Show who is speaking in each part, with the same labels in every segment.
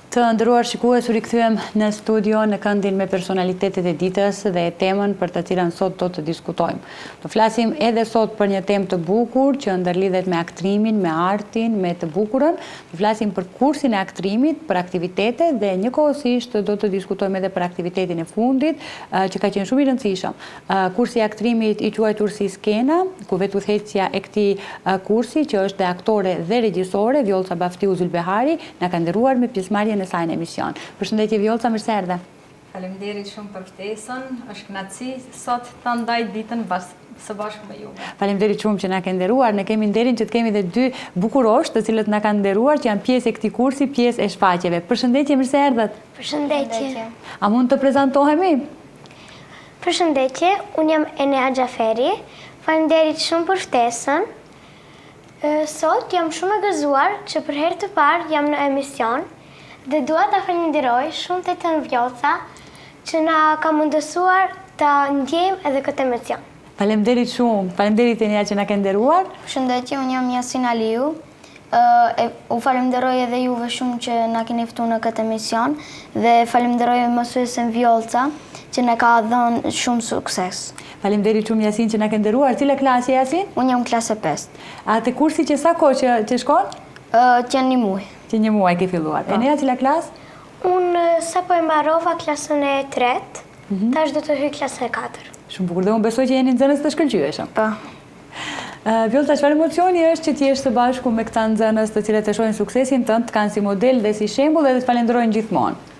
Speaker 1: Të nderuar shikues, u rikthyem në studio në këndin me personalitetet e ditës dhe temën për të cilën sot do të diskutojmë. Do flasim edhe sot për një temë të bukur që ndërlidhet me aktrimin, me artin, me të bukurën. Do flasim për kursin e aktrimit, për aktivitete dhe njëkohësisht do të diskutojmë edhe për aktivitetin e fundit që ka qenë shumë i rëndësishëm. Kursi i aktrimit i quajtur si Skena, ku vetudhëheqësja e këtij kursi që është dhe aktore dhe regjisore, Vjollca Baftiu Zylbehari, na ka nderuar me pjesëmarrje në saj në emision. Përshëndetje Vjollca, mirë se erdhe.
Speaker 2: Faleminderit shumë për ftesën. Është kënaqësi sot ta ndaj ditën së bashku me juve.
Speaker 1: Faleminderit shumë që na ke nderuar. Ne kemi nderin që të kemi edhe dy bukurosh, të cilët na kanë nderuar, që janë pjesë e këtij kursi, pjesë e shfaqjeve. Përshëndetje, mirë se erdhët.
Speaker 3: Përshëndetje.
Speaker 1: A mund të prezantohemi?
Speaker 3: Përshëndetje, unë jam Enea Xhaferi. Faleminderit shumë për ftesën. Sot jam shumë e gëzuar që për herë të parë jam në emision dhe dua ta falenderoj shumë Tetën Vjollca që na ka mundësuar ta ndjejmë edhe këtë emision.
Speaker 1: Faleminderit shumë. Faleminderit Enea që na ke nderuar.
Speaker 4: Përshëndetje, unë jam Yasin Aliu. U falenderoj edhe juve shumë që na keni ftuar në këtë emision dhe falenderoj mësuesen Vjollca që na ka dhënë shumë sukses.
Speaker 1: Faleminderit shumë Yasin që na ke nderuar. Cila klasë Yasin?
Speaker 4: Unë jam klasë 5.
Speaker 1: A te kursi që sa kohë që shkon?
Speaker 4: Që një muaj.
Speaker 1: Që një muaj ke filluar. Enea, cila klasë?
Speaker 3: Unë sapo e mbarova klasën e 3, tash do të hyj klasën e 4.
Speaker 1: Shumë bukur, dhe unë besoj që jeni nxënës të shkëlqyeshëm.
Speaker 4: Po.
Speaker 1: Vjollca, çfarë emocioni është që ti je së bashku me këta nxënës të cilët e shohin suksesin tënd, kanë si model dhe si shembull dhe të falenderojnë gjithmonë?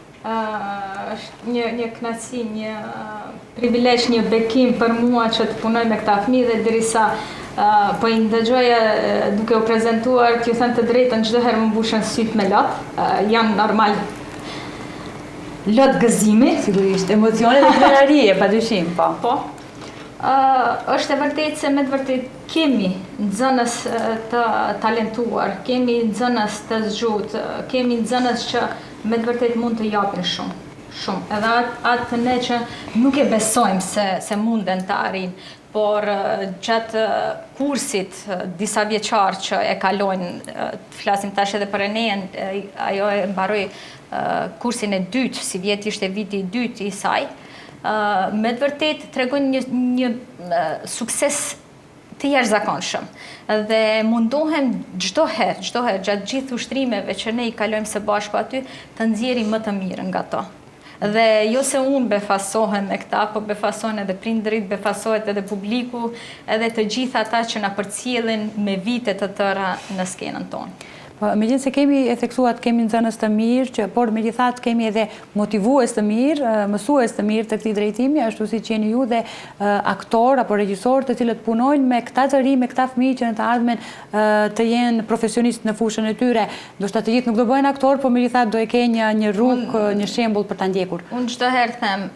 Speaker 2: Është një kënaqësi, një privilegj, një bekim për mua që të punoj me këta fëmijë dhe derisa po i ndëgjoja duke u prezantuar, t'ju them të drejtën, çdo herë më mbushën syt me lot. Janë normal lot gëzimi.
Speaker 1: Sigurisht, emocione dhe krenarie, padyshim, po.
Speaker 2: Po. Është e vërtetë se me të vërtetë kemi nxënës të talentuar, kemi nxënës të zgjuar, kemi nxënës që me të vërtetë mund të japin shumë. Edhe atë ne që nuk e besojmë se munden të arrijnë, por gjatë kursit disa vjeçar që e kalojnë, flasim tash edhe për Eneen, ajo e mbaroi kursin e dytë, si vjet ishte viti i dytë i saj, me të vërtetë tregojnë një sukses të jashtëzakonshëm. Dhe mundohem çdo herë gjatë gjithë ushtrimeve që ne i kalojmë së bashku aty, të nxjerrim më të mirën nga to. Dhe jo se unë befasohem me këta, po befasohen edhe prindërit, befasohet edhe publiku, edhe të gjithë ata që na përcjellin me vite të tëra në skenën tonë.
Speaker 1: Megjithëse kemi e theksuar, kemi nxënës të mirë, por megjithatë kemi edhe motivues të mirë, mësues të mirë të këtij drejtimi, ashtu siç jeni ju dhe aktor apo regjisor të cilët punojnë me këta të rinj, me këta fëmijë që në të ardhmen të jenë profesionistë në fushën e tyre. Ndoshta të gjithë nuk do bëhen aktor, por megjithatë do e kenë një rrugë, një shembull për ta ndjekur.
Speaker 2: Unë çdo herë them,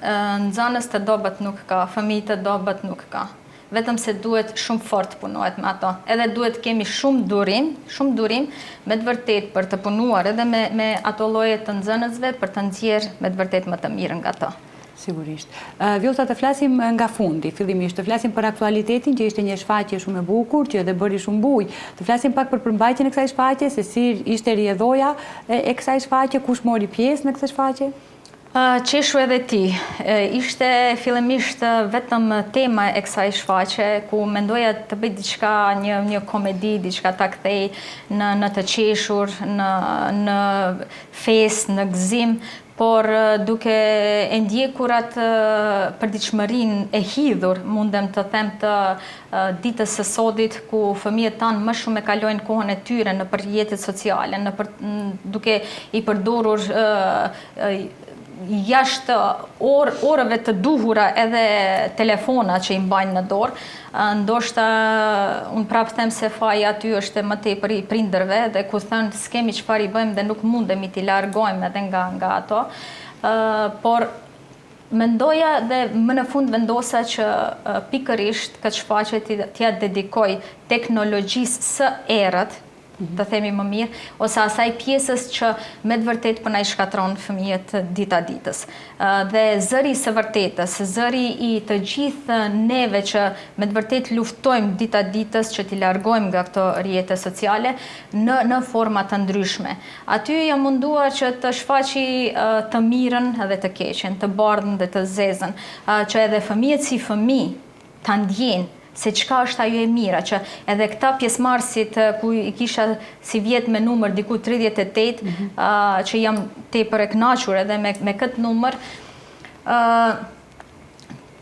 Speaker 2: nxënës të dobët nuk ka, fëmijë të dobët nuk ka. Vetëm se duhet shumë fort punohet me ato. Edhe duhet kemi shumë durim, me të vërtet për të punuar edhe me ato lloje të nxënësve për të nxjerrë me të vërtet më të mirën nga to.
Speaker 1: Sigurisht. Vjollca, të flasim nga fundi, fillimisht, të flasim për aktualitetin që ishte një shfaqje shumë e bukur, që edhe bëri shumë bujë. Të flasim pak për përmbajtjen e kësaj shfaqje, se si ishte rrjedhoja e kësaj shfaqje, kush mori pjesë në këtë shfaqje?
Speaker 2: Qeshu edhe ti, ishte fillimisht vetëm tema e kësaj shfaqje, ku mendoja të bëj diçka, një komedi, diçka ta kthej në të qeshur, në festë, në gëzim, por duke e ndjekur atë përditshmërinë e hidhur, mundem të them të ditës së sodit, ku fëmijët tanë më shumë e kalojnë kohën e tyre në përjetjet sociale, duke i përdorur jashtë orëve të duhura edhe telefona që i mbajnë në dorë, ndoshta unë prapë them se faji aty është më tepër i prindërve dhe ku thënë s'kemi çfarë i bëjmë dhe nuk mundemi t'i largojmë edhe nga ato, por mendoja dhe më në fund vendosa që pikërisht këtë shfaqje t'ja dedikoj teknologjisë së erët, të themi më mirë, ose asaj pjesës që me të vërtet për na i shkatron fëmijët dita ditës. Dhe zëri së vërtetës, zëri i të gjithë neve që me të vërtet luftojmë dita ditës që t'i largojmë nga këto rrjete sociale në forma të ndryshme. Aty jam munduar që të shfaqi të mirën dhe të keqen, të bardhën dhe të zezën, që edhe fëmijët si fëmijë ta ndjenë se çka është ajo e mira, që edhe këta pjesëmarrësit ku i kisha si vjet me numër diku 38, që jam tepër e kënaqur edhe me këtë numër,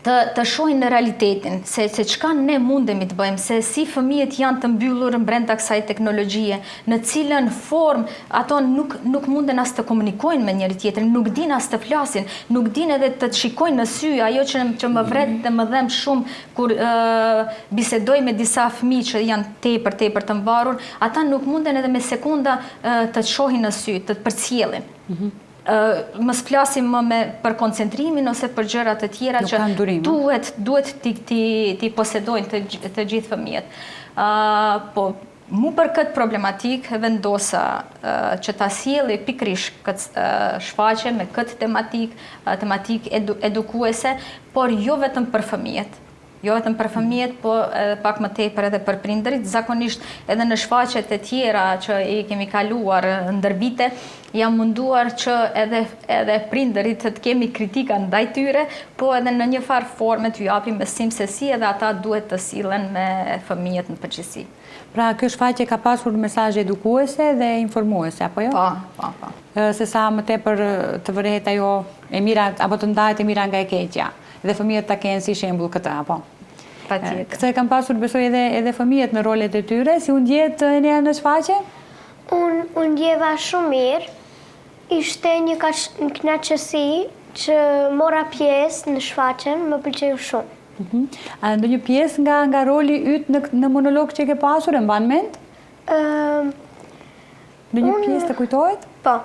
Speaker 2: të shohin në realitetin, se çka ne mundemi të bëjmë, se si fëmijët janë të mbyllur brenda kësaj teknologjie, në cilën formë ato nuk munden as të komunikojnë me njëri tjetrin, nuk din as të flasin, nuk din edhe të shikojnë në sy, ajo që më vret dhe më dhem shumë kur bisedoj me disa fëmijë që janë tepër të mbarur, ata nuk munden edhe me sekunda të shohin në sy, të përcjellin. Mos flasim më për koncentrimin ose për gjëra të tjera që duhet t'i posedojnë të gjithë fëmijët. Po, mu për këtë problematik vendosa që ta sjelli pikërisht këtë shfaqje me këtë tematik edukuese, por jo vetëm për fëmijët. Jo vetëm për fëmijët, po pak më tepër edhe për prindërit. Zakonisht edhe në shfaqjet e tjera që i kemi kaluar ndër vite, jam munduar që edhe prindërit të kemi kritika ndaj tyre, po edhe në një farë forme t'ju japim besim se si edhe ata duhet të sillen me fëmijët në përgjithësi.
Speaker 1: Pra, kjo shfaqje ka pasur mesazhe edukuese dhe informuese, apo jo?
Speaker 2: Po.
Speaker 1: Se sa më tepër të vërehet ajo e mira, apo të ndahet e mira nga e keqja, dhe fëmijët ta kenë si shembull këtë, apo?
Speaker 2: Patjetër.
Speaker 1: Këtë kam pasur besoj edhe fëmijët në rolet e tyre, si u ndjet Enea në shfaqje?
Speaker 3: Unë ndjeva shumë mirë, ishte një kënaqësi që mora pjesë në shfaqjen, më pëlqeu shumë.
Speaker 1: A ndonjë pjesë nga roli yt në monolog që ke pasur, e mban mend? Ndonjë pjesë të kujtohet?
Speaker 3: Po.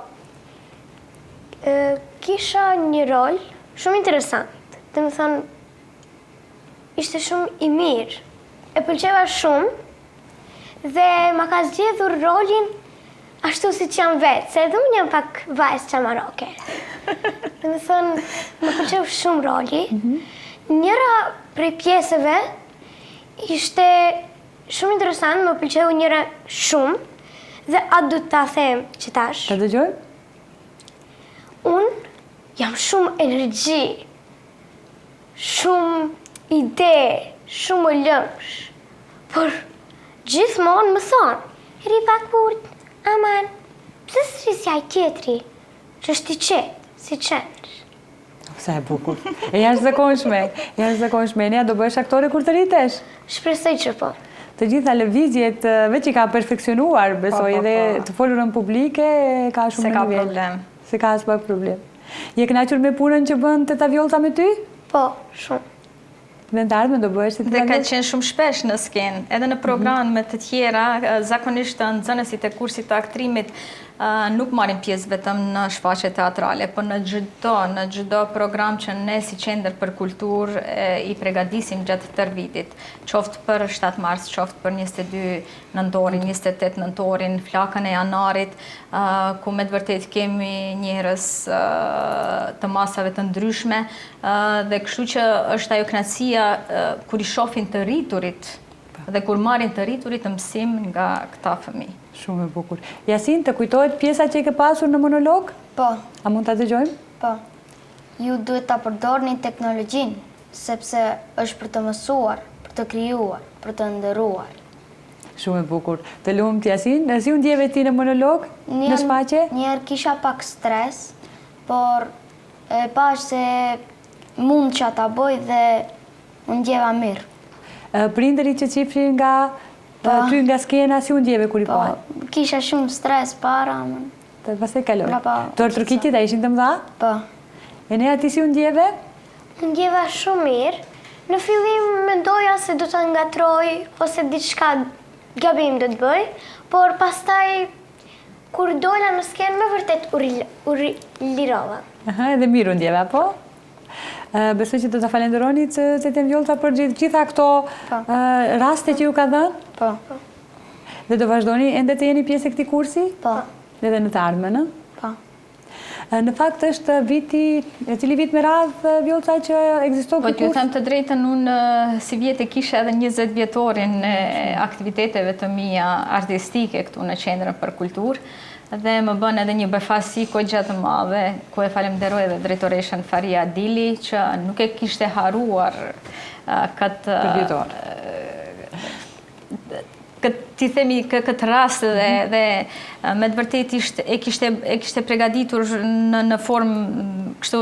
Speaker 3: Kisha një rol shumë interesant. Dhe më thonë, ishte shumë i mirë. E pëlqeva shumë dhe ma ka zgjedhur rolin ashtu si që jam vetë, se edhe unë jam pak vajzë çamaroke. Dhe më thonë, më pëlqeu shumë roli. Njëra prej pjesëve ishte shumë interesant, më pëlqeu njëra shumë, dhe atë du ta them që tash.
Speaker 1: Ta dëgjoj?
Speaker 3: Unë jam shumë energji, shumë ide, shumë lëmsh, por gjithmonë më thonë, ri pak burt, aman, pse s'rrisja i tjetri, që është i qetë, si qenësh.
Speaker 1: Sa e bukur. E jashtëzakonshme. Enea, do bëhesh aktore kur të rritesh?
Speaker 3: Shpresoj që po.
Speaker 1: Të gjitha lëvizjet veç i ka perfeksionuar, besoj, dhe të folurën publike ka shumë
Speaker 2: nivel. Se ka
Speaker 1: nivel.
Speaker 2: problem.
Speaker 1: Se ka as pak problem. Je kënaqur me punën që bën Teta Vjolta me ty?
Speaker 3: Po, shumë.
Speaker 1: Dhe në të ardhmen do bëhesh si Teta
Speaker 2: Dhe ka
Speaker 1: Vjolta?
Speaker 2: qenë shumë shpesh në skenë, edhe në programe të tjera, zakonisht nxënësit e kursit të aktrimit nuk marrin pjesë vetëm në shfaqje teatrale, por në çdo program që ne si Qendër për Kulturë i përgatisim gjatë tërë vitit, qoftë për 7 mars, qoftë për 22 nëntorin, 28 nëntorin, flakën e janarit, ku me të vërtet kemi njerëz të masave të ndryshme, dhe kështu që është ajo kënaqësia kur i shohin të rriturit dhe kur marrin të rriturit të mësim nga këta fëmijë.
Speaker 1: Shumë e bukur. Jasin, të kujtohet pjesa që i ke pasur në monolog?
Speaker 4: Po.
Speaker 1: A mund ta dëgjojmë?
Speaker 4: Po. Ju duhet ta përdorni teknologjinë, sepse është për të mësuar, për të krijuar, për të ndëruar.
Speaker 1: Shumë e bukur. Të lumt, Jasin, si u ndjeve ti në monolog, në shfaqje?
Speaker 4: Njerë kisha pak stres, por e pash se mund që ta bëj dhe u ndjeva mirë.
Speaker 1: Prindërit që qifrin nga ty nga skena, si u ndjeve kur i pa?
Speaker 4: Kisha shumë stres para.
Speaker 1: Të pastaj kaloj.
Speaker 4: Po.
Speaker 1: Tortrukitjet a ishin të mëdha?
Speaker 4: Po.
Speaker 1: Enea, ti si u ndjeve?
Speaker 3: Unë ndjeva shumë mirë. Në fillim mendoja se do të ngatroj ose diçka gabim do të bëj, por pastaj kur dola në skenë me vërtet u lirova.
Speaker 1: Edhe mirë u ndjeve, apo? Besoj që do të falenderoni Teta Vjolta për gjitha këto raste që ju ka dhënë?
Speaker 4: Po.
Speaker 1: Dhe do vazhdoni ende të jeni pjesë e këtij kursi?
Speaker 4: Po.
Speaker 1: Edhe në të ardhmen, ë?
Speaker 4: Po.
Speaker 1: Në fakt është cili vit me radhë Vjollca që ekziston
Speaker 2: Po
Speaker 1: ky
Speaker 2: t'ju
Speaker 1: kurs?
Speaker 2: them të drejtën, unë si vjetë kisha edhe 20 vjetorin e aktiviteteve të mia artistike këtu në Qendrën për Kulturë, dhe më bën edhe një befasi ko gjatë madhe, ku e falemderoj edhe drejtoreshën Faria Dili, që nuk e kishte haruar këtë
Speaker 1: vjetor.
Speaker 2: Ti themi këtë rast dhe me të vërtet e kishte pregaditur në formë kështu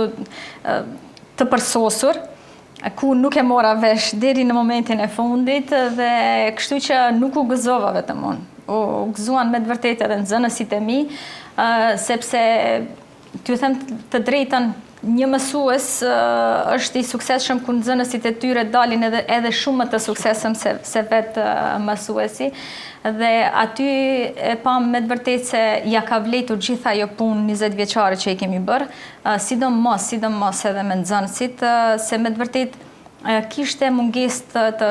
Speaker 2: të përsosur, ku nuk e mora vesh deri në momentin e fundit, dhe kështu që nuk u gëzova vetëm unë. U gëzuan me të vërtet edhe nxënësit e mi, sepse t'ju them të drejtën, një mësues është i suksesshëm kur nxënësit e tyre dalin edhe shumë më të suksesshëm se vetë mësuesi, dhe aty e pam me të vërtetë se ja ka vletur gjitha ajo punë 20 vjeçare që i kemi bërë, sidomos edhe me nxënësit, se me të vërtetë kishte mungesë të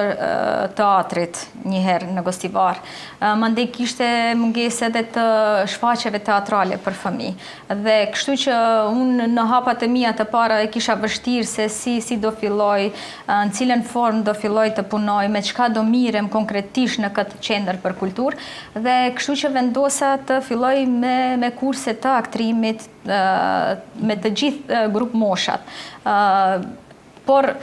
Speaker 2: teatrit njëherë në Gostivar. Mandej kishte mungesë edhe të shfaqjeve teatrale për fëmijë. Dhe kështu që unë në hapat e mia të para e kisha vështirë se si do filloj, në cilën formë do filloj të punoj, me çka do mirem konkretisht në këtë qendër për kulturë, dhe kështu që vendosa të filloj me kurse të aktrimit me të gjithë grup moshat. Por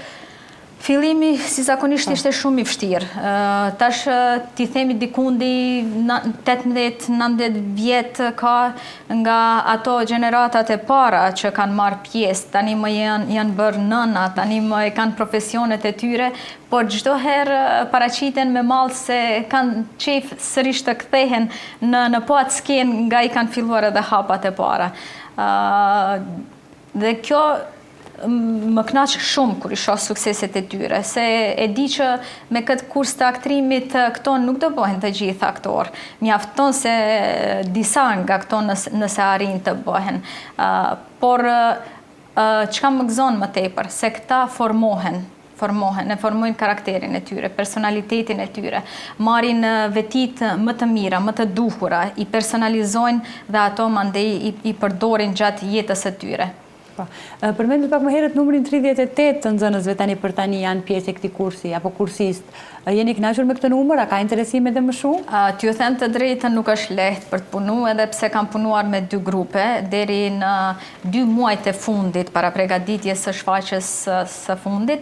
Speaker 2: fillimi si zakonisht ishte shumë i vështirë. Tash ti themi dikundi 18-19 vjet ka nga ato gjeneratat e para që kanë marrë pjesë, tani më janë bërë nëna, tani më e kanë profesionet e tyre, por çdo herë paraqiten me mall se kanë qef sërish të kthehen në po atë skenë nga i kanë filluar edhe hapat e para. Dhe kjo më knaq shumë kur i shoh sukseset e tyre, se e di që me këtë kurs të aktrimit këto nuk do bëhen të gjithë aktor. Mjafton se disa nga këto nëse arrin të bëhen. Por çka më gëzon më tepër, se këta formohen, e formojnë karakterin e tyre, personalitetin e tyre, marrin vetit më të mira, më të duhura, i personalizojnë dhe ato mandej i përdorin gjatë jetës së tyre.
Speaker 1: Përmendet pak më herët numrin 38 të nxënësve tani për tani janë pjesë e këtij kursi apo kursist. Jeni kënaqur me këtë numër? A ka interesim edhe më shumë?
Speaker 2: T'ju them të drejtën, nuk është lehtë për të punuar, edhe pse kam punuar me 2 grupe deri në 2 muajt e fundit para përgatitjes së shfaqjes së fundit.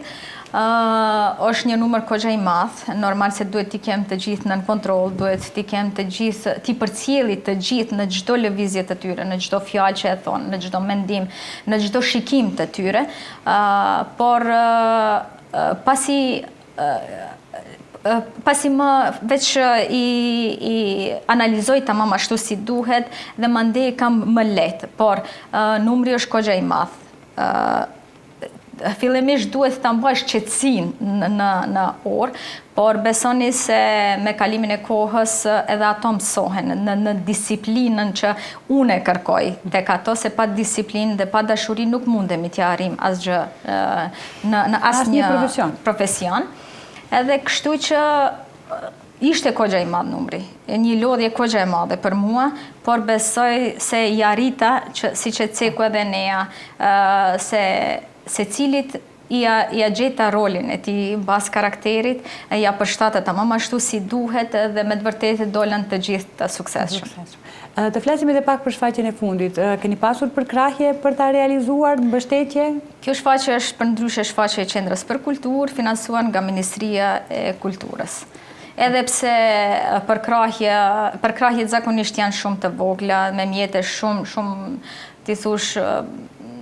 Speaker 2: Është një numër kogja i madh, normal se duhet t'i kem të gjithë nën kontroll, duhet t'i kem të gjithë, t'i përcjelli të gjithë në çdo lëvizje të tyre, në çdo fjalë që e thonë, në çdo mendim, në çdo shikim të tyre, por pasi më veç i analizoj tamam ashtu si duhet, dhe mandej kam më lehtë, por numri është kogja i madh. Fillimisht duhet ta mbash qetësinë në orë, por besoni se me kalimin e kohës edhe ato mësohen në disiplinën që unë e kërkoj tek ato, se pa disiplinë dhe pa dashuri nuk mundemi t'ja arrijm asgjë në asnjë profesion. Edhe kështu që ishte kogja i madh numri, një lodhje kogja e madhe për mua, por besoj se i arrita, siç e ceku edhe Nea, se cilit ja gjeta rolin e tij mbas karakterit, ja përshtatet tamam ashtu si duhet, dhe me të vërtetë dolën të gjithë të suksesshëm.
Speaker 1: Të flasim edhe pak për shfaqjen e fundit. Keni pasur përkrahje për ta realizuar mbështetje?
Speaker 2: Kjo shfaqje është përndryshe shfaqje e Qendrës për Kulturë, financuar nga Ministria e Kulturës. Edhe pse përkrahjet zakonisht janë shumë të vogla, me mjete shumë ti thush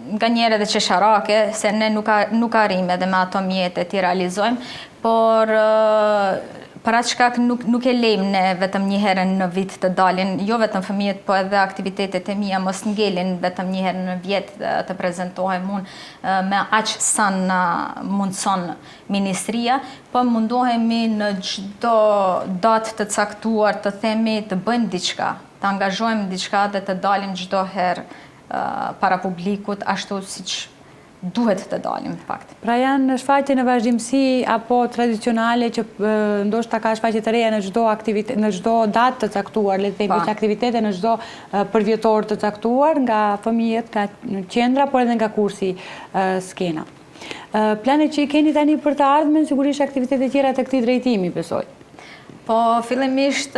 Speaker 2: nga njerë edhe qesharake, se ne nuk arrim edhe me ato mjete t'i realizojmë, por për atë shkak nuk e lejmë ne vetëm një herë në vit të dalin, jo vetëm fëmijët, po edhe aktivitetet e mia mos ngelin vetëm një herë në vjet të prezantohem unë me aq sa na mundson ministria, po mundohemi në çdo datë të caktuar të themi të bëjmë diçka, të angazhojmë diçka dhe të dalim çdo herë para publikut, ashtu siç duhet të dalim në fakt.
Speaker 1: Pra janë shfaqje në vazhdimsi apo tradicionale që ndoshta ka shfaqje të reja në çdo datë të caktuar, le të themi që aktivitete në çdo përvjetor të caktuar nga fëmijët, nga qendra, por edhe nga kursi skena. Planet që i keni tani për të ardhmen, sigurisht aktivitete tjera të këtij drejtimi, besoj.
Speaker 2: Po, fillimisht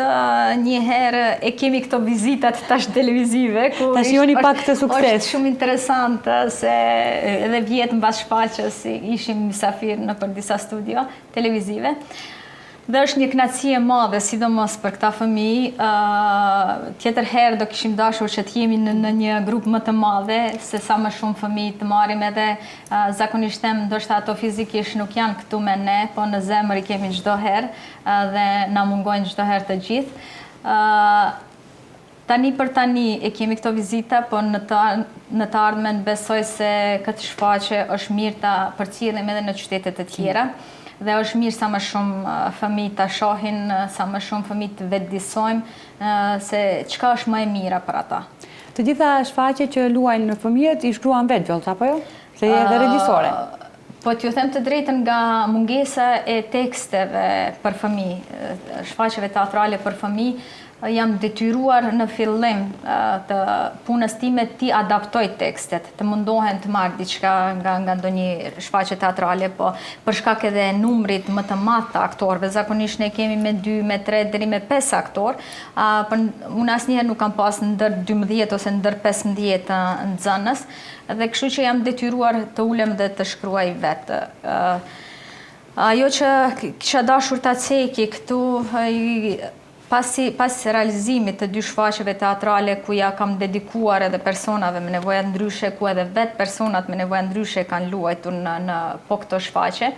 Speaker 2: një herë e kemi këto vizitat tash televizive, ku
Speaker 1: ta shihoni pak të sukses.
Speaker 2: Është shumë interesante se edhe vjetë mbas shfaqjes ishim mysafir në për disa studio televizive. Dhe është një kënaqësi e madhe, sidomos për këta fëmijë. Tjetër herë do kishim dashur që të jemi në një grup më të madhe, se sa më shumë fëmijë të marrim, edhe zakonisht them ndoshta ato fizikisht nuk janë këtu me ne, po në zemër i kemi çdo herë dhe na mungojnë çdo herë të gjithë. Tani për tani e kemi këto vizita, po në të ardhmen besoj se këtë shfaqje është mirë ta përcjellim edhe në qytete të tjera. Dhe është mirë sa më shumë fëmijë ta shohin, sa më shumë fëmijë të vetëdijsojmë se çka është më e mira për ata.
Speaker 1: Të gjitha shfaqjet që luajnë në fëmijët i shkruan vetë Vjollca, apo jo? Se je edhe regjisore.
Speaker 2: Po t'ju them të drejtën, nga mungesa e teksteve për fëmijë, shfaqjeve teatrale për fëmijë, jam detyruar në fillim të punës time ti adaptoj tekstet, të mundohen të marrë diçka nga ndonjë shfaqje teatrale, po për shkak edhe numrit më të madh të aktorëve, zakonisht ne kemi me 2, me 3 deri me 5 aktorë, unë asnjëherë nuk kam pas ndër 12 ose ndër 15 nxënës, dhe kështu që jam detyruar të ulem dhe të shkruaj vetë. Ajo që kisha dashur ta ceki këtu, pas realizimit të 2 shfaqjeve teatrale ku ja kam dedikuar edhe personave me nevoja ndryshe, ku edhe vetë personat me nevoja ndryshe kanë luajtur në po këto shfaqje,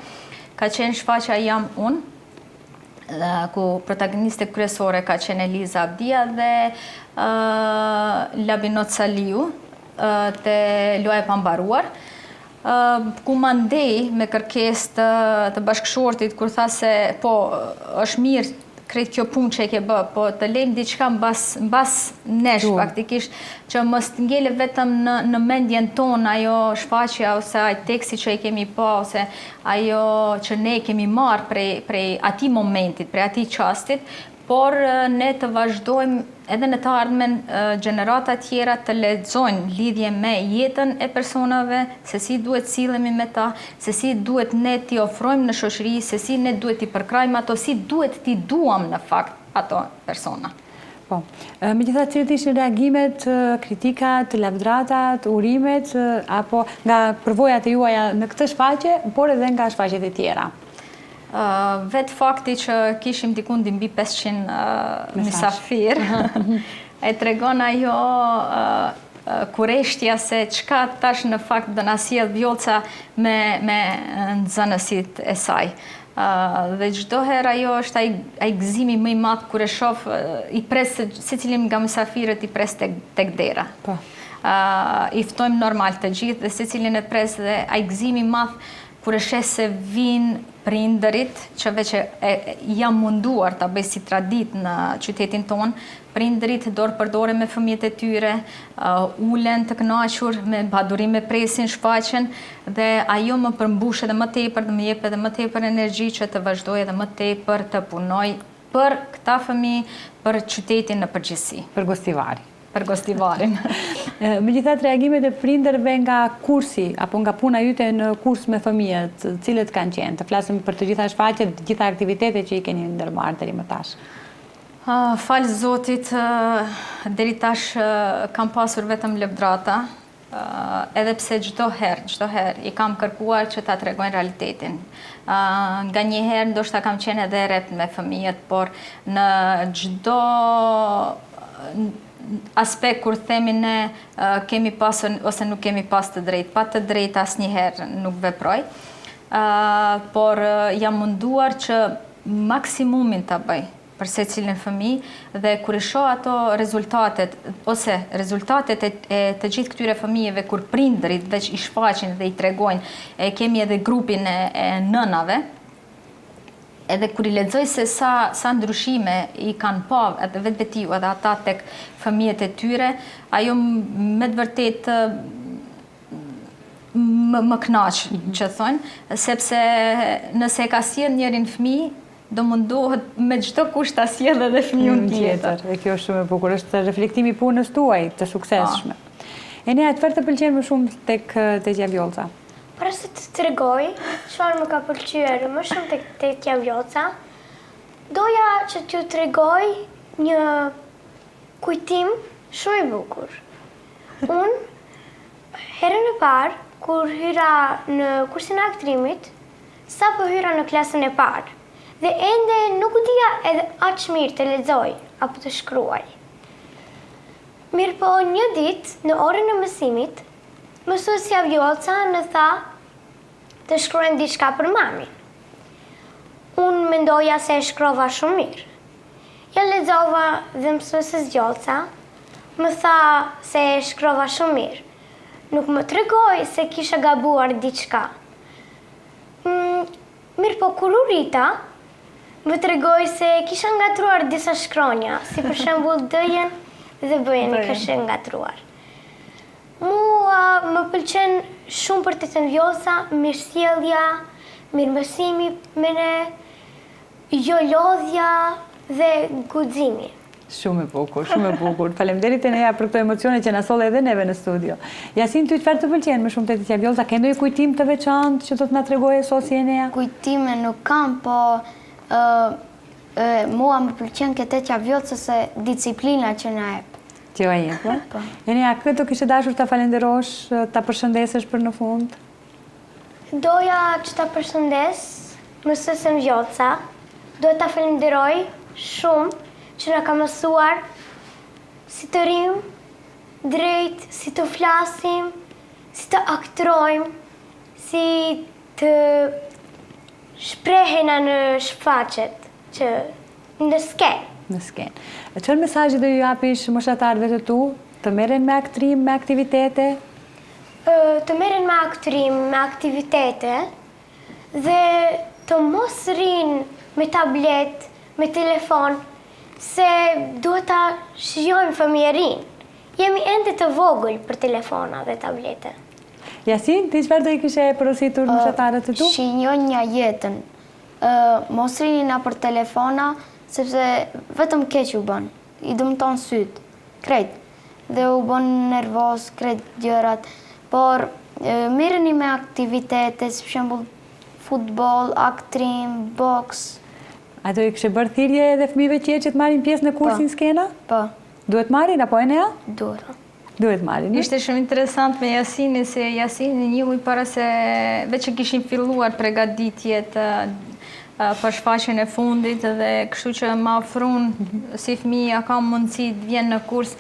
Speaker 2: ka qenë shfaqja Jam Unë, ku protagoniste kryesore ka qenë Eliza Abdia dhe Labinot Saliu të Loja e Pambaruar, ku ma ndej me kërkesë të bashkëshortit kur tha se po është mirë kretë kjo punë që e ke bë, po të lejmë diçka mbas nesh faktikisht, që mos të ngele vetëm në mendjen tonë ajo shfaqja ose ai teksti që e kemi pa, ose ajo që ne kemi marrë prej atij momentit, prej atij çastit, por ne të vazhdojmë edhe në të ardhmen gjenerata tjera të lexojnë lidhje me jetën e personave, se si duhet sillemi me ta, se si duhet ne t'i ofrojmë në shoqëri, se si ne duhet t'i përkrajmë ato, si duhet t'i duam në fakt ato persona.
Speaker 1: Po, megjithatë cilat ishin reagimet, kritikat, lavdratat, urimet, apo nga përvojat e juaja në këtë shfaqje, por edhe nga shfaqjet e tjera?
Speaker 2: Vetë fakti që kishim dikun mbi 500 mysafir, e tregon ajo kureshtja se çka tash në fakt do na sjell Vjollca me nxënësit e saj. Dhe çdo herë ajo është ai gëzimi më i madh kur e shoh i pres secilin nga mysafirët i pres tek dera.
Speaker 1: Po.
Speaker 2: I ftojmë normal të gjithë dhe secilin e pres dhe ai gëzimi i madh kur e sheh se vinë prindërit, që veç jam munduar ta bëj si traditë në qytetin tonë, prindërit dorë për dorë me fëmijët e tyre, ulen të kënaqur, me badurim me presin shfaqjen, dhe ajo më përmbush edhe më tepër dhe më jep edhe më tepër energji që të vazhdoj edhe më tepër të punoj për këta fëmijë, për qytetin në përgjithësi.
Speaker 1: Për Gostivari.
Speaker 2: Për Gostivarin.
Speaker 1: Megjithatë reagimet e prindërve nga kursi apo nga puna jyte në kurs me fëmijët, cilët kanë qenë? Të flasim për të gjitha shfaqjet, të gjitha aktivitetet që i keni ndërmarrë deri më tash.
Speaker 2: Falë Zotit, deri tash kam pasur vetëm lëvdrata, edhe pse çdo herë i kam kërkuar që ta tregojnë realitetin. Nga një herë ndoshta kam qenë edhe rreth me fëmijët, por në çdo aspekt kur themi ne kemi pasur ose nuk kemi pas të drejtë, pa të drejtë asnjëherë nuk veproj, por jam munduar që maksimumin ta bëj për secilin fëmijë, dhe kur i shoh ato rezultatet ose rezultatet e të gjithë këtyre fëmijëve kur prindërit veç i shfaqin dhe i tregojnë, kemi edhe grupin e nënave, edhe kur i lexoj se sa ndryshime i kanë pa edhe vetiu edhe ata tek fëmijët e tyre, ajo me të vërtet më knaq, që thonë, sepse nëse ka sjell njërin fëmijë, do mundohet me çdo kusht ta sjell edhe fëmijën tjetër.
Speaker 1: E kjo është shumë e bukur, është reflektimi i punës tuaj të suksesshme. Enea, çfarë të pëlqen më shumë tek Tetja Vjollca?
Speaker 3: Para se të tregoj çfarë më ka pëlqyer më shumë tek Tetja Vjollca, doja që t'ju tregoj një kujtim shumë i bukur. Unë, herën e parë, kur hyra në kursin e aktrimit, sapo hyra në klasën e parë, dhe ende nuk u dija edhe aq mirë të lexoj apo të shkruaj. Mirë po një ditë, në orën e mësimit, mësuesja Vjollca në tha të shkruajmë diçka për mamin. Unë mendoja se e shkrova shumë mirë. Ja lexova dhe mësuesës Vjollca më tha se e shkrova shumë mirë. Nuk më tregoi se kisha gabuar diçka. Mirë po kur u rita, më tregoi se kisha ngatruar disa shkronja, si për shembull D-jen dhe B-jen i kisha ngatruar. Mua më pëlqen shumë për Tetën Vjollca mirësjellja, mirëmbësimi me ne, jo lodhja dhe guximi.
Speaker 1: Shumë e bukur, shumë e bukur. Faleminderit Enea për këto emocione që na solle edhe neve në studio. Yasin, ty çfarë të pëlqen më shumë te Tetja Vjollca? Ke ndonjë kujtim të veçantë që do të na tregoje sot si Enea?
Speaker 4: Kujtime nuk kam, po mua më pëlqen ke Tetja Vjollca se disiplina që na jep.
Speaker 1: Që a jep, po? Enea, këtë do kishe dashur ta falenderosh, ta përshëndesësh për në fund?
Speaker 3: Doja që ta përshëndes mësuesën Vjollca, doja ta falenderoj shumë që na ka mësuar si të rrim drejt, si të flasim, si të aktrojmë, si të shprehena në shfaqet, që në skenë.
Speaker 1: Në skenë. Çfarë mesazhi do ju japish moshatarëve të tu, të merren me aktrim, me aktivitete?
Speaker 3: Të merren me aktrim, me aktivitete dhe të mos rrinë me tablet, me telefon, se duhet ta shijojmë fëmijërin. Jemi ende të vogël për telefona dhe tablete.
Speaker 1: Yasin, ti çfarë do i kishe porositur moshatarët të tu?
Speaker 4: Shijojnja jetën. Mos rini na për telefona, sepse vetëm keq u bën. I dëmton syt, krejt. Dhe u bën nervoz, krejt gjërat. Por merreni me aktivitete, si për shembull futboll, aktrim, boks.
Speaker 1: A do i kishe bërë thirrje edhe fëmijëve që të marrin pjesë në kursin skena?
Speaker 4: Po.
Speaker 1: Duhet marrin apo Enea?
Speaker 4: Duhet.
Speaker 1: Duhet marrin.
Speaker 2: Ishte shumë interesant me Jasinin, se Jasini njihuj para se veç që kishin filluar përgatitjet për shfaqjen e fundit dhe kështu që më ofruan si fëmija ka mundësi të vjen në kurs.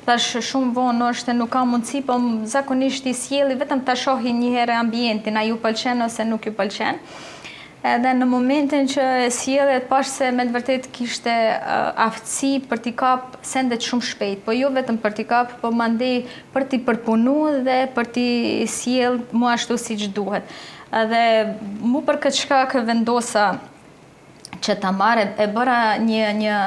Speaker 2: Tash shumë vonë është nuk ka mundësi, po zakonisht i sjelli vetëm ta shohin një herë ambientin, a ju pëlqen ose nuk ju pëlqen. Edhe në momentin që e sjellet pash se me të vërtet kishte aftësi për t'i kap sendet shumë shpejt, po jo vetëm për t'i kap, po mandej për t'i përpunu dhe për t'i sjell mu ashtu siç duhet. Edhe mu për këtë shkak vendosa që ta marrë, e bëra një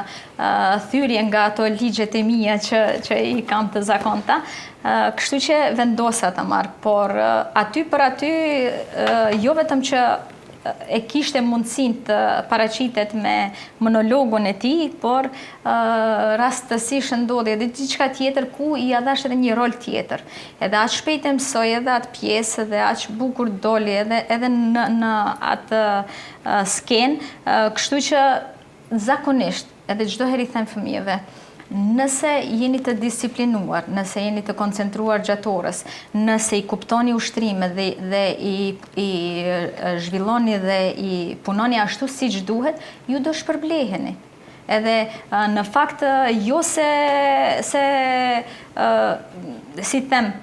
Speaker 2: thyrje nga ato ligjet e mia që i kam të zakonta, kështu që vendosa ta marrë, por aty për aty jo vetëm që e kishte mundësin të paraqitet me monologun e tij, por rastësisht ndodhi edhe diçka tjetër ku i dhash edhe një rol tjetër. Edhe aq shpejt e mësoj edhe atë pjesë dhe aq bukur doli edhe në atë skenë, kështu që zakonisht edhe çdo herë i them fëmijëve, nëse jeni të disiplinuar, nëse jeni të koncentruar gjatë orës, nëse i kuptoni ushtrimet dhe i zhvilloni dhe i punoni ashtu siç duhet, ju do shpërbleheni. Edhe në fakt jo se si them,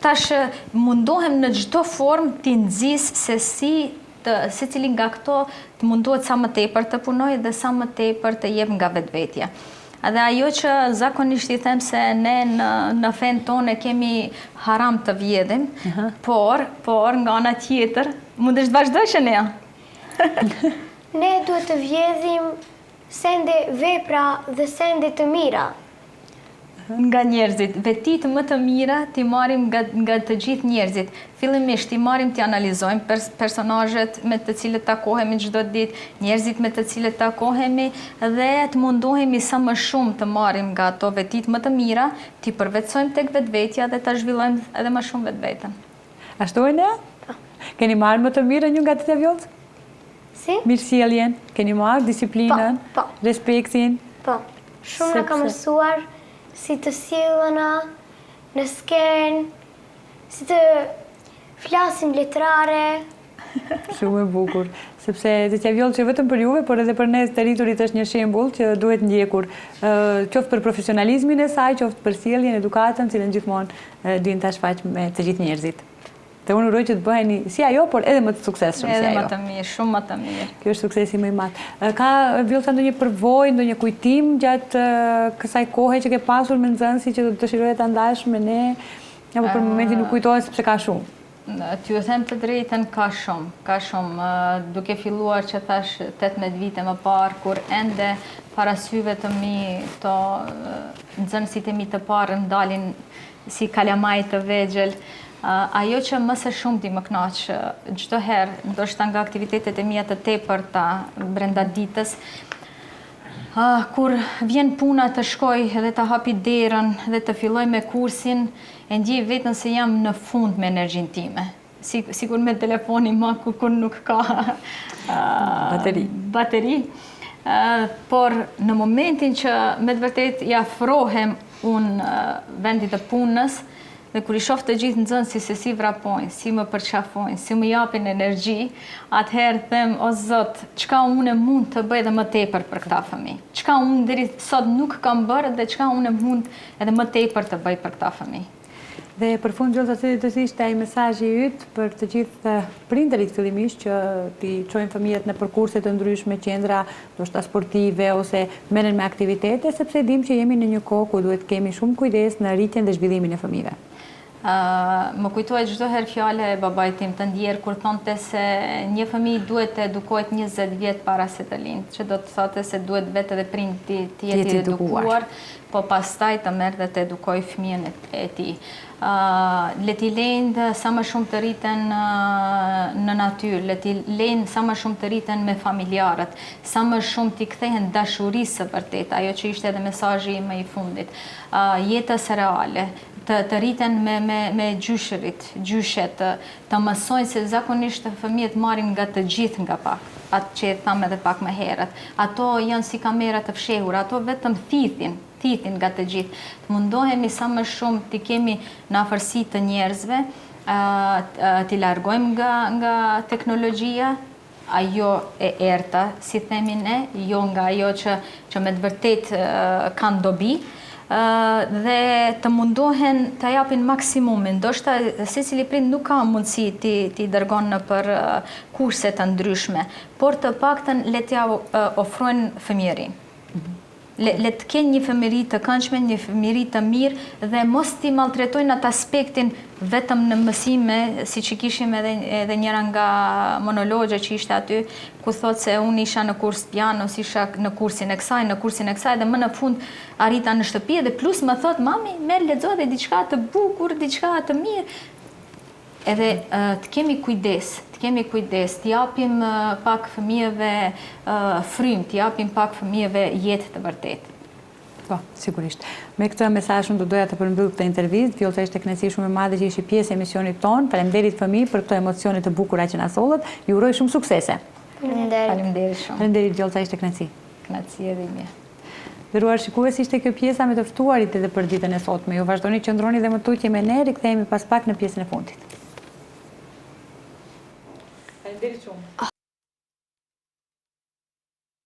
Speaker 2: tash mundohem në çdo formë t'i nxis se se cili nga këto të munduhet sa më tepër të punoj dhe sa më tepër të jep nga vetvetja. Edhe ajo që zakonisht i them se ne në fen tonë kemi haram të vjedhim, por nga ana tjetër, mundesh të vazhdosh Enea?
Speaker 3: Ne duhet të vjedhim sende vepra dhe sende të mira.
Speaker 2: nga njerëzit. Vetit më të mira t'i marrim nga të gjithë njerëzit. Fillimisht t'i marrim t'i analizojmë personazhet me të cilët takohemi çdo ditë, njerëzit me të cilët takohemi dhe të mundohemi sa më shumë të marrim nga ato vetit më të mira, t'i përvetësojmë tek vetvetja dhe ta zhvillojmë edhe më shumë vetveten.
Speaker 1: Ashtu e ne? Keni marrë më të mirë një nga Tita Vjollca?
Speaker 3: Si?
Speaker 1: Mirësjelljen, keni marrë disiplinën,
Speaker 3: Po.
Speaker 1: respektin.
Speaker 3: Po, shumë na ka mësuar si të sillena në skenë, si të flasim letrare.
Speaker 1: Shumë e bukur, sepse Tita Vjollca vetëm për juve, por edhe për ne të rriturit është një shembull që duhet ndjekur, qoftë për profesionalizmin e saj, qoftë për sjelljen, edukatën, cilën gjithmonë din ta shfaq me të gjithë njerëzit. Dhe unë uroj që të bëheni si ajo, por edhe më të suksesshëm si ajo.
Speaker 2: Edhe më të mirë, shumë më të mirë.
Speaker 1: Kjo është suksesi më i madh. Ka Vjollca ndonjë përvojë, ndonjë kujtim gjatë kësaj kohe që ke pasur me nxënësi që dëshiroje ta ndash me ne, apo për momentin nuk kujtohet sepse ka shumë?
Speaker 2: T'ju them të drejtën, ka shumë. Duke filluar që thash 18 vite më parë, kur ende para syve të mi këto nxënësit e mi të parë ndalin si kalamaj të vegjël. Ajo që më së shumti më kënaq çdo herë, ndoshta nga aktivitetet e mia të tepërta brenda ditës, kur vjen puna të shkoj dhe të hapi derën dhe të filloj me kursin, e ndjej veten se jam në fund me energjinë time. Sigur me telefonin ma kur nuk ka bateri. Por në momentin që me të vërtet i afrohem unë vendit të punës, dhe kur i shoh të gjithë nxënësit se si vrapojnë, si më përqafojnë, si më japin energji, atëherë them, o Zot, çka unë mund të bëj edhe më tepër për këta fëmijë? Çka unë deri sot nuk kam bërë dhe çka unë mund edhe më tepër të bëj për këta fëmijë?
Speaker 1: Dhe për fund, Vjollca, cili do të ishte ai mesazhi yt për të gjithë prindërit fillimisht që t'i çojnë fëmijët në kurse të ndryshme, qendra ndoshta sportive ose merren me aktivitete, sepse dim që jemi në një kohë ku duhet kemi shumë kujdes në rritjen dhe zhvillimin e fëmijëve.
Speaker 2: Më kujtohet çdo herë fjala e babait tim të ndjer kur thonte se një fëmijë duhet të edukohet 20 vjet para se të lindë, që do të thotë se duhet vetë edhe prindi të jetë i edukuar, po pastaj të merr dhe të edukoj fëmijën e tij. Le t'i lejnë sa më shumë të rriten në natyrë, le t'i lejnë sa më shumë të rriten me familjarët, sa më shumë t'i kthehen dashurisë së vërtet, ajo që ishte edhe mesazhi më i fundit, jetës reale, të rriten me gjyshet, të mësojnë se zakonisht fëmijët marrin nga të gjithë nga pak, atë që thamë edhe pak më herët. Ato janë si kamera të fshehura, ato vetëm thithin nga të gjithë. Të mundohemi sa më shumë t'i kemi në afërsi të njerëzve, t'i largojmë nga teknologjia, ajo e errta, si themi ne, jo nga ajo që me të vërtet kanë dobi, dhe të mundohen të japin maksimumin. Ndoshta secili prind nuk ka mundësi t'i dërgon në për kurse të ndryshme, por të paktën le t'ja ofrojnë fëmijërinë. Le të kenë një fëmijëri të këndshme, një fëmijëri të mirë dhe mos t'i maltretojnë atë aspektin vetëm në mësime, siç i kishim edhe njëra nga monologje që ishte aty, ku thotë se unë isha në kurs piano, isha në kursin e kësaj, dhe më në fund arrita në shtëpi dhe plus më thotë, mami, merr lexo dhe diçka të bukur, diçka të mirë. Edhe të kemi kujdes, t'japim pak fëmijëve frym, t'japim pak fëmijëve jetë të vërtetë.
Speaker 1: Po, sigurisht. Me këtë mesazh unë do doja të përmbyll këtë intervistë. Vjollca, ishte kënaqësi shumë e madhe që ishi pjesë e emisionit tonë. Faleminderit fëmijë për këto emocione të bukura që na sollët. Ju uroj shumë suksese.
Speaker 2: Faleminderit shumë.
Speaker 1: Faleminderit Vjollca, ishte kënaqësi.
Speaker 2: Kënaqësi edhe ime.
Speaker 1: Nderuar shikues, ishte kjo pjesa me të ftuarit edhe për ditën e sotme. Ju vazhdoni të qëndroni dhe më tutje me ne, rikthehemi pas pak në pjesën e fundit. Faleminderit shumë.